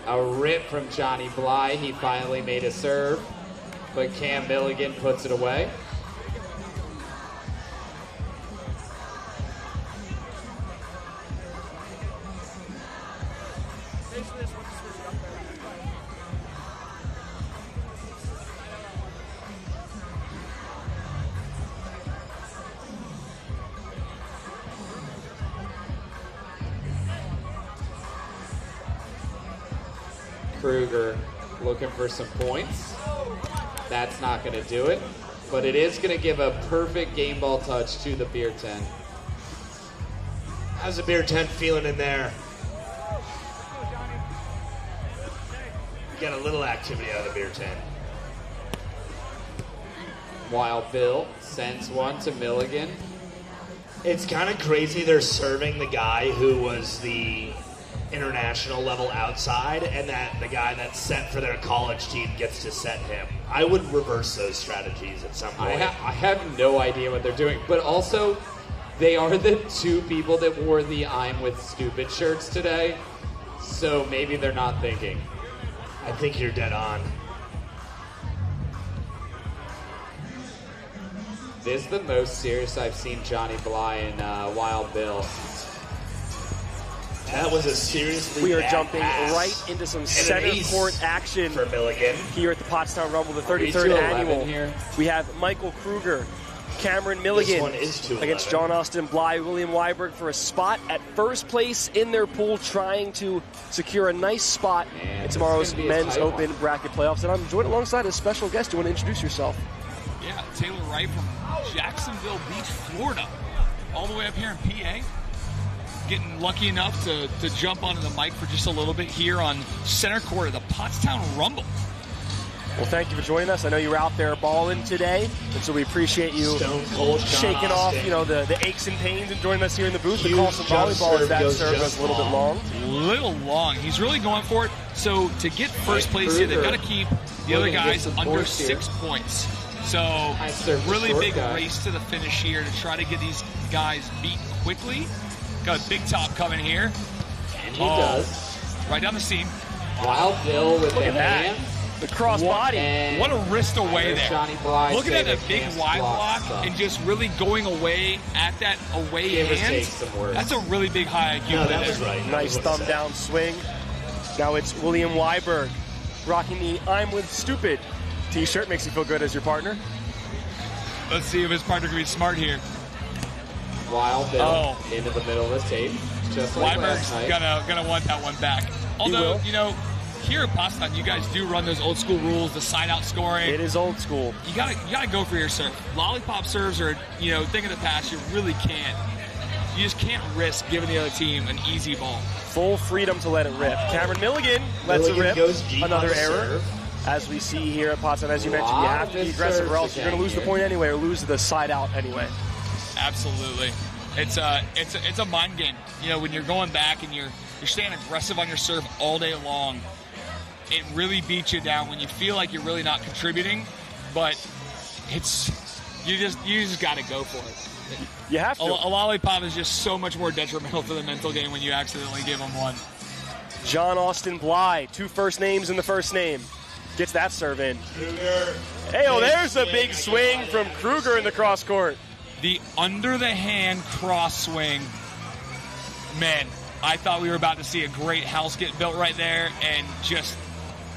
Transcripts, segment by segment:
A rip from Johnny Bly. He finally made a serve, but Cam Milligan puts it away. Krueger looking for some points. That's not going to do it, but it is going to give a perfect game ball touch to the beer tent. How's the beer tent feeling in there? We got a little activity out of the beer tent. Wild Bill sends one to Milligan. It's kind of crazy they're serving the guy who was the international level outside, and that the guy that's set for their college team gets to set him. I would reverse those strategies at some point. I have no idea what they're doing, but also they are the two people that wore the I'm with stupid shirts today, so maybe they're not thinking. I think you're dead on. This is the most serious I've seen Johnny Bly and Wild Bill. That was a seriously We are bad jumping pass. right into some center court action for Milligan here at the Pottstown Rumble, the 33rd annual. Here. We have Michael Krueger, Cameron Milligan This one is 2-11. against John Austin Bly, William Wieberg for a spot at first place in their pool, trying to secure a nice spot in tomorrow's Men's Open bracket playoffs. And I'm joined alongside a special guest. Do you want to introduce yourself? Yeah, Taylor Wright from Jacksonville Beach, Florida, all the way up here in PA. Getting lucky enough to jump onto the mic for just a little bit here on center court of the Pottstown Rumble. Well, thank you for joining us. I know you were out there balling today, and so we appreciate you Stone Cold shaking off, the aches and pains and joining us here in the booth. The call some volleyball as that serve goes a little bit long. Little long. He's really going for it. So to get first place here, they've got to keep the other guys under 6 points. So really big race to the finish here to try to get these guys beat quickly. Got a big top coming here. And he does. Right down the seam. Wild Bill with the hand. The cross body. What a wrist away there. Johnny Bly looking at a big wide block and just really going away at that away hand. That's a really big high IQ. No, that was right. Nice thumb down swing. Now it's William Wieberg rocking the I'm with stupid t-shirt. Makes you feel good as your partner. Let's see if his partner can be smart here. Wild Bill into the middle of the tape. Just like Wieberg's gonna want that one back. Although, here at Pottstown, you guys do run those old school rules, the side out scoring. It is old school. You gotta go for your serve. Lollipop serves are, thing of the past. You really can't. You just can't risk giving the other team an easy ball. Full freedom to let it rip. Cameron Milligan lets it rip. Another error. As we see here at Pottstown, as you mentioned, you have to be aggressive or else you're going to lose the point anyway or lose the side out anyway. Absolutely. It's a mind game. When you're going back and you're staying aggressive on your serve all day long, it really beats you down when you feel like you're really not contributing, but you just got to go for it. You have to. A lollipop is just so much more detrimental to the mental game when you accidentally give them one. John Austin Bly, 2 first names in the first name. Gets that serve in. Hey, there's a big swing from Krueger in the cross court. The under-the-hand cross swing. Man, I thought we were about to see a great house get built right there, and just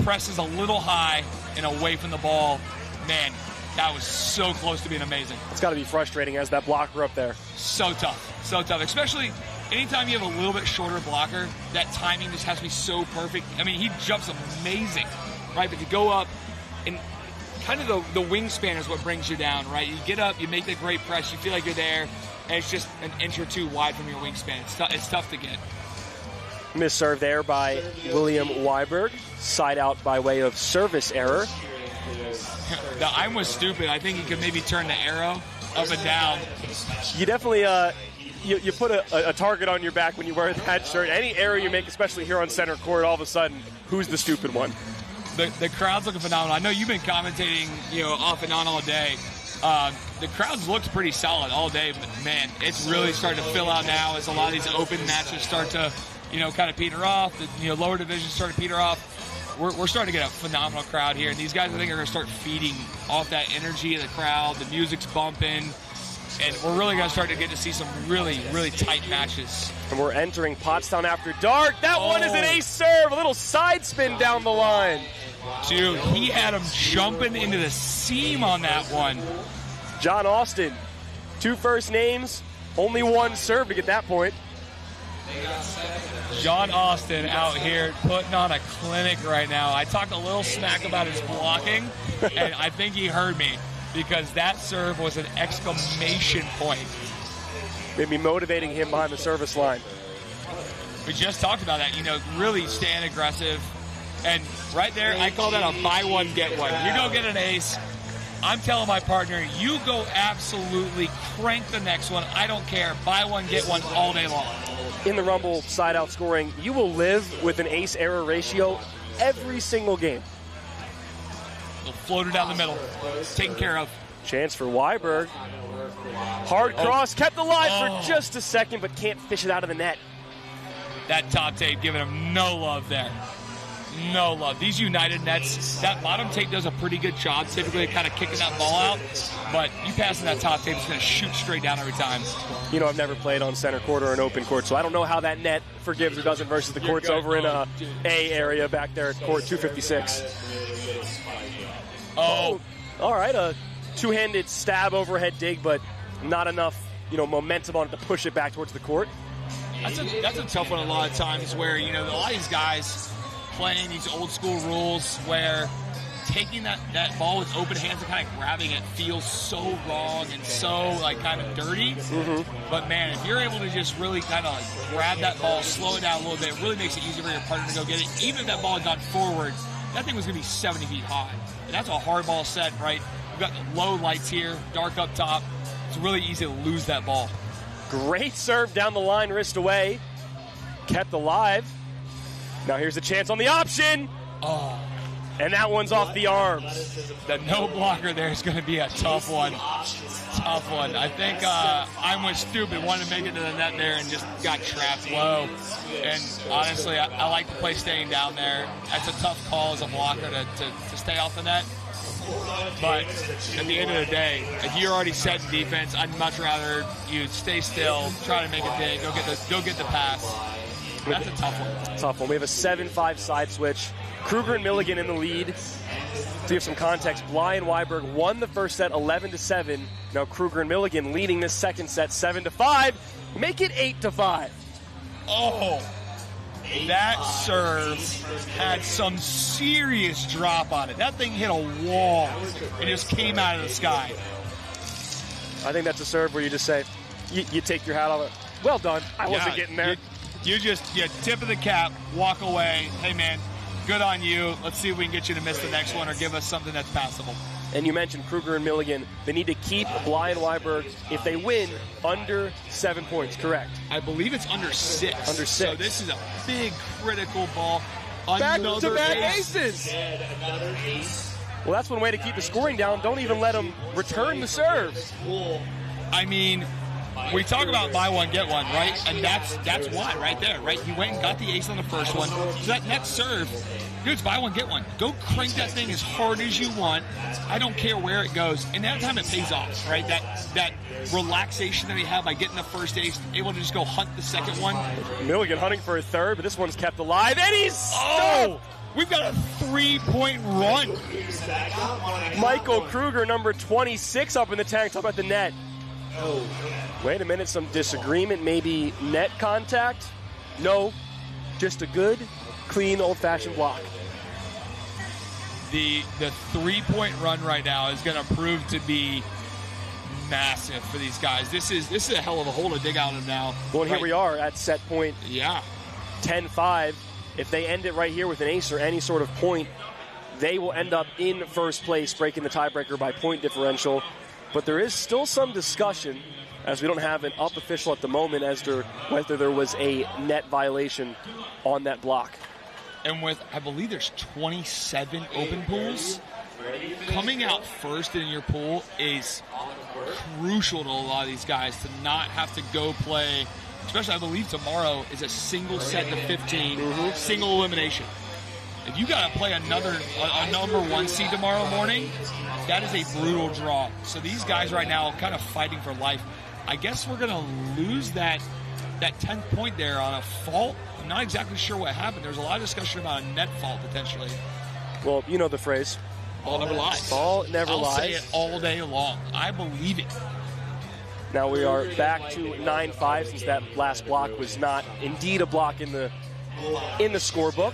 presses a little high and away from the ball. Man, that was so close to being amazing. It's got to be frustrating as that blocker up there. So tough, especially anytime you have a little bit shorter blocker, that timing just has to be so perfect. I mean, he jumps amazing, right? But to go up, and kind of the wingspan is what brings you down, right? You get up, you make the great press, you feel like you're there, and it's just an inch or two wide from your wingspan. It's tough to get. Missed serve there by William Wieberg. Side out by way of service error. The I'm was stupid. I think he could maybe turn the arrow up and down. You definitely you put a target on your back when you wear that shirt. Any error you make, especially here on center court, all of a sudden, who's the stupid one? The crowd's looking phenomenal. I know you've been commentating, off and on all day. The crowd's looked pretty solid all day, but man, it's really starting to fill out now as a lot of these open matches start to kind of peter off. The lower divisions started to peter off. We're starting to get a phenomenal crowd here, and these guys, I think, are going to start feeding off that energy of the crowd. The music's bumping, and we're really going to start to get to see some really, really tight matches. And we're entering Pottstown after dark. That one is an ace serve, a little side spin down the line. Dude, he had him jumping into the seam on that one. John Austin, 2 first names, only 1 serve to get that point. John Austin out here putting on a clinic right now. I talked a little smack about his blocking, and I think he heard me because that serve was an exclamation point. Maybe motivating him behind the service line. We just talked about that, really staying aggressive. And right there, I call that a buy one, get one. You go get an ace. I'm telling my partner, you go absolutely crank the next one. I don't care. Buy one, get one all day long. In the Rumble side-out scoring, you will live with an ace-error ratio every single game. Little floater down the middle. Taken care of. Chance for Wieberg. Hard cross, kept alive for just a second, but can't fish it out of the net. That top tape giving him no love there. No love. These United nets, that bottom tape does a pretty good job typically kind of kicking that ball out, but you passing that top tape, it's going to shoot straight down every time. I've never played on center court or an open court, so I don't know how that net forgives or doesn't versus the courts over in A area back there at court 256. All right, a 2-handed stab overhead dig, but not enough, momentum on it to push it back towards the court. That's a tough one a lot of times where, a lot of these guys playing these old school rules where taking that ball with open hands and kind of grabbing it feels so wrong and so kind of dirty. Mm-hmm. But man, if you're able to just really kind of grab that ball, slow it down a little bit, it really makes it easier for your partner to go get it. Even if that ball had gone forward, that thing was going to be 70 feet high. And that's a hard ball set, right? We've got the low lights here, dark up top. It's really easy to lose that ball. Great serve down the line, wrist away. Kept alive. Now here's a chance on the option. And that one's off the arms. The no blocker there is going to be a tough one. Tough one. I think I went stupid, wanted to make it to the net there and just got trapped low. And honestly, I like to play staying down there. That's a tough call as a blocker to stay off the net. But at the end of the day, if you're already set in defense, I'd much rather you stay still, try to make it big, go get the pass. That's a tough one. Tough one. We have a 7-5 side switch. Krueger and Milligan in the lead. To give some context, Bly and Wieberg won the first set 11-7. Now Krueger and Milligan leading this second set 7-5. Make it 8-5. That serve had some serious drop on it. That thing hit a wall and just came out of the sky. I think that's a serve where you just say, you take your hat off. Well done. I wasn't getting there. You tip of the cap, walk away. Hey, man, good on you. Let's see if we can get you to miss the next one or give us something that's passable. And you mentioned Krueger and Milligan. They need to keep Bly and Wieberg, if they win, under 7 points, correct? I believe it's under 6. Under 6. So this is a big, critical ball. Back-to-back aces. Well, that's one way to keep the scoring down. Don't even let them return the serve. I mean, we talk about buy one, get one, right? And that's why right there, right? He went and got the ace on the first one. So that next serve, dude, it's buy one, get one. Go crank that thing as hard as you want. I don't care where it goes. And that time it pays off, right? That relaxation that he had by getting the first ace, able to just go hunt the second one. Milligan hunting for a third, but this one's kept alive. And he's we've got a 3-point run. Michael Krueger, number 26, up in the tank, top at the net. Wait a minute, some disagreement, maybe net contact? No, just a good, clean, old-fashioned block. The 3-point run right now is going to prove to be massive for these guys. This is a hell of a hole to dig out of now. Well, and here we are at set point. Yeah. 10-5. If they end it right here with an ace or any sort of point, they will end up in first place, breaking the tiebreaker by point differential. But there is still some discussion, as we don't have an up official at the moment, as to whether there was a net violation on that block. And with, I believe there's 27 open pools, coming out first in your pool is crucial to a lot of these guys to not have to go play especially I believe tomorrow is a single set to 15, single elimination. If you got to play a number one seed tomorrow morning, that is a brutal draw. So these guys right now kind of fighting for life. I guess we're going to lose that 10th point there on a fault. I'm not exactly sure what happened. There's a lot of discussion about a net fault potentially. Well, you know the phrase. Ball never lies. Ball never lies. I'll say it all day long. I believe it. Now we are back to 9-5 since that last block was not indeed a block in the scorebook.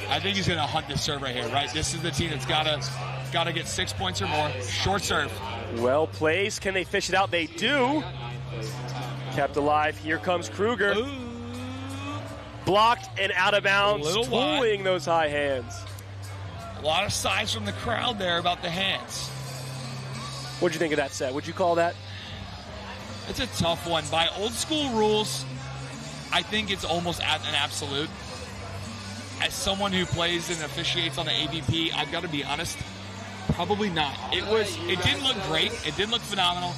I think he's going to hunt this serve right here, right? This is the team that's got to get 6 points or more. Short serve. Well placed. Can they fish it out? They do. Kept alive. Here comes Krueger. Ooh. Blocked and out of bounds, pulling wide. those high hands. A lot of sighs from the crowd there about the hands. What'd you think of that set? Would you call that? It's a tough one. By old school rules, I think it's almost an absolute. As someone who plays and officiates on the AVP, I've got to be honest, probably not. It didn't look great. It didn't look phenomenal.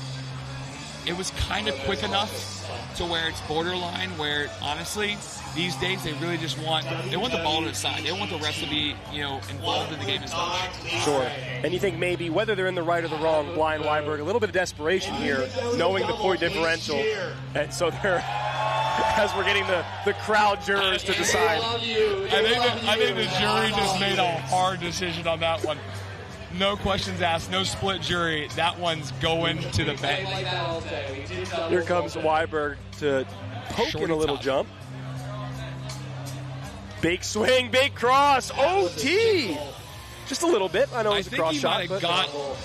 It was kind of quick enough to where it's borderline, where honestly, these days they really just want the ball to the side. They don't want the refs to be, involved in the game as much. Sure. And you think maybe, whether they're in the right or the wrong, Blind Wieberg, a little bit of desperation here, knowing the point differential. And so they're, as we're getting the crowd jurors to decide. I think the jury just made a hard decision on that one. No questions asked, no split jury. That one's going to the bench. Here comes Wieberg to poke in a little jump. Big swing, big cross, OT! Just a little bit. I know it was a cross shot. I think he might have got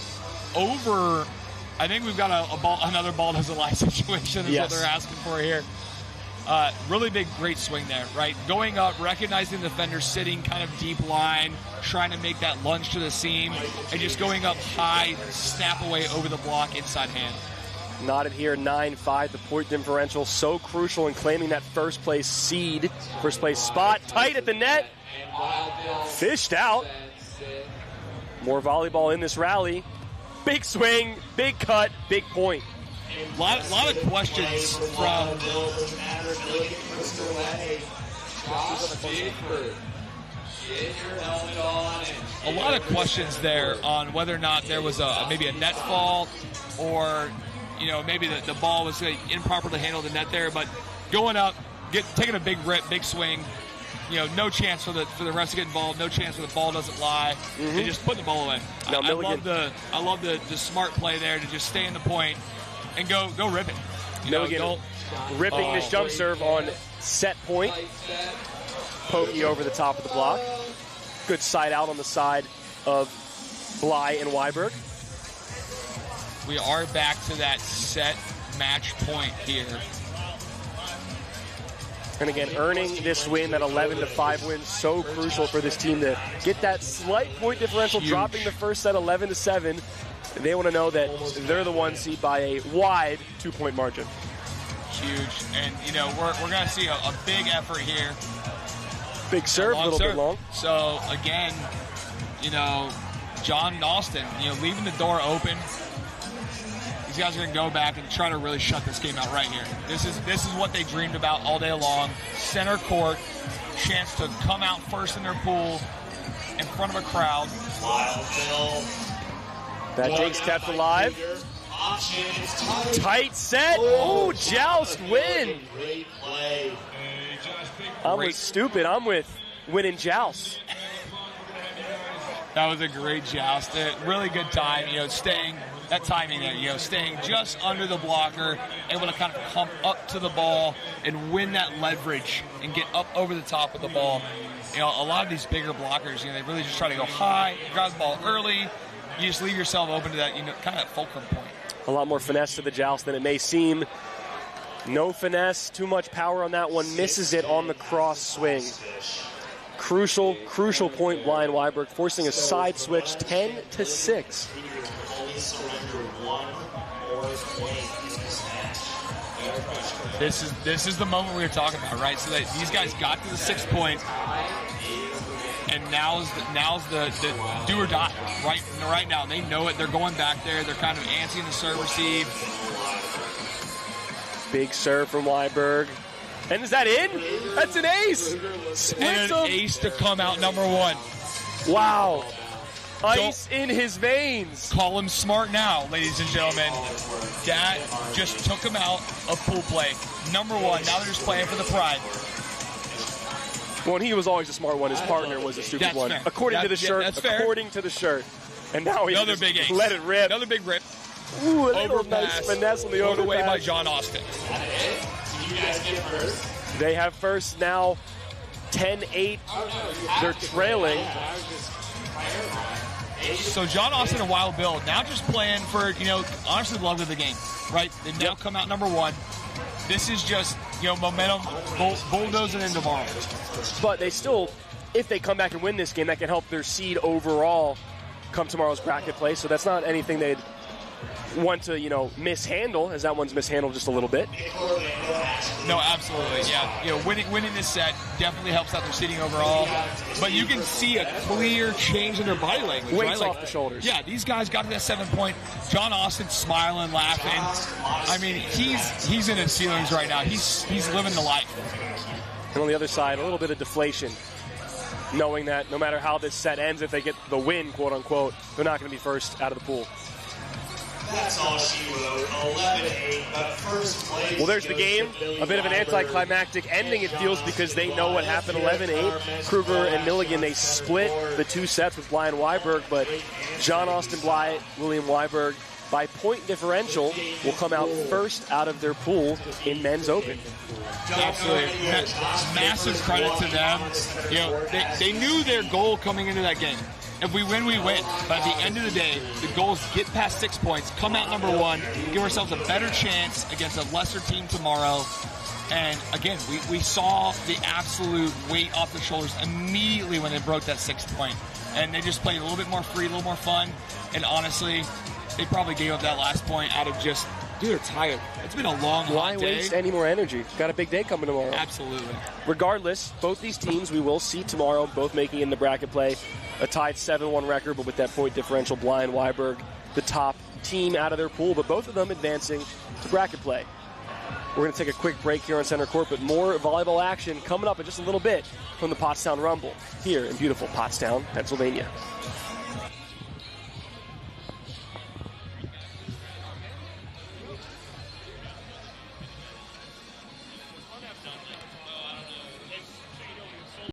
over. I think we've got another ball doesn't lie situation is what they're asking for here. Really big, great swing there, right? Going up, recognizing the defender sitting kind of deep line, trying to make that lunge to the seam, and just going up high, snap away over the block, inside hand. Knotted here, 9-5. The point differential so crucial in claiming that first place seed, first place spot. Tight at the net. Fished out. More volleyball in this rally. Big swing, big cut, big point. A lot of questions from a lot of questions there on whether or not there was maybe a net fault, or maybe the ball was improperly handled in net there. But going up, taking a big rip, big swing, no chance for the refs to get involved, no chance where the ball doesn't lie. They just put the ball away. Now, I love the smart play there to just stay in the point and go rip it. Milligan ripping this jump serve on set point. Pokey over the top of the block. Good side out on the side of Bly and Wieberg. We are back to that set match point here. And again, earning this win, that 11-5 win, so crucial for this team to get that slight point differential, dropping the first set 11-7. They want to know that they're the one seed by a wide 2-point margin. Huge. And, we're going to see a big effort here. Big serve, a little bit long. So, again, John and Austin, leaving the door open. These guys are going to go back and try to really shut this game out right here. This is what they dreamed about all day long. Center court, chance to come out first in their pool in front of a crowd. That Jake's kept alive. Tight set. Oh, Joust win. I'm with stupid. I'm with winning Joust. That was a great joust. Really good time, staying, that timing there, staying just under the blocker, able to kind of come up to the ball and win that leverage and get up over the top of the ball. A lot of these bigger blockers, they really just try to go high, grab the ball early. You just leave yourself open to that, kind of that fulcrum point. A lot more finesse to the joust than it may seem. No finesse, too much power on that one. Misses it on the cross swing. Crucial point, Blind Wieberg, forcing a side switch, 10-6. This is the moment we were talking about, right? So that these guys got to the 6 point, and now's the do or die right now. They know it. They're going back there. They're kind of antsy in the serve receive. Big serve from Wieberg. And is that in? That's an ace! Splits And an him. ace to come out number one. Wow. Ice in his veins. Call him smart now, ladies and gentlemen. That just took him out of pool play. Number one. Now they're just playing for the pride. Well, he was always a smart one. His partner was a stupid That's one. fair. According to the shirt. That's fair. According to the shirt. And now he Another just big ace. let it rip. Another big rip. Ooh, a little Overpass. nice finesse on the Put away by overpass. John Austin. You guys get first. They have first now 10-8. They're trailing. So John Austin and Wild Bill now just playing for, honestly the love of the game, right? They now come out number one. This is just, momentum bulldozing in tomorrow. But they still, if they come back and win this game, that can help their seed overall come tomorrow's bracket play. So that's not anything they'd want to, mishandle, as that one's mishandled just a little bit. No, absolutely, yeah. Winning this set definitely helps out their seeding overall. But you can see a clear change in their body language. Weights right? off the shoulders. Yeah, these guys got to that 7 point. John Austin smiling, laughing. I mean, he's in his feelings right now. He's living the life. And on the other side, a little bit of deflation, knowing that no matter how this set ends, if they get the win, quote unquote, they're not going to be first out of the pool. That's all she wrote. 11-8, but first place. Well, there's the game. A bit of an anticlimactic ending, it feels, because they know what happened 11-8. Krueger and Milligan, they split the two sets with Bly and Wieberg, but John Austin Bly, William Wieberg, by point differential, will come out first out of their pool in Men's Open. Absolutely. Massive credit to them. They knew their goal coming into that game. If we win, we win. But at the end of the day, the goal is get past 6 points, come out number one, give ourselves a better chance against a lesser team tomorrow. And again, we saw the absolute weight off their shoulders immediately when they broke that 6 point. And they just played a little bit more free, a little more fun. And honestly, they probably gave up that last point out of just, dude, they're tired. It's been a long, Why hot day. waste any more energy? Got a big day coming tomorrow. Absolutely. Regardless, both these teams we will see tomorrow, both making in the bracket play. A tied 7-1 record, but with that point differential, Bly and Wieberg, the top team out of their pool, but both of them advancing to bracket play. We're going to take a quick break here on Center Court, but more volleyball action coming up in just a little bit from the Pottstown Rumble here in beautiful Pottstown, Pennsylvania.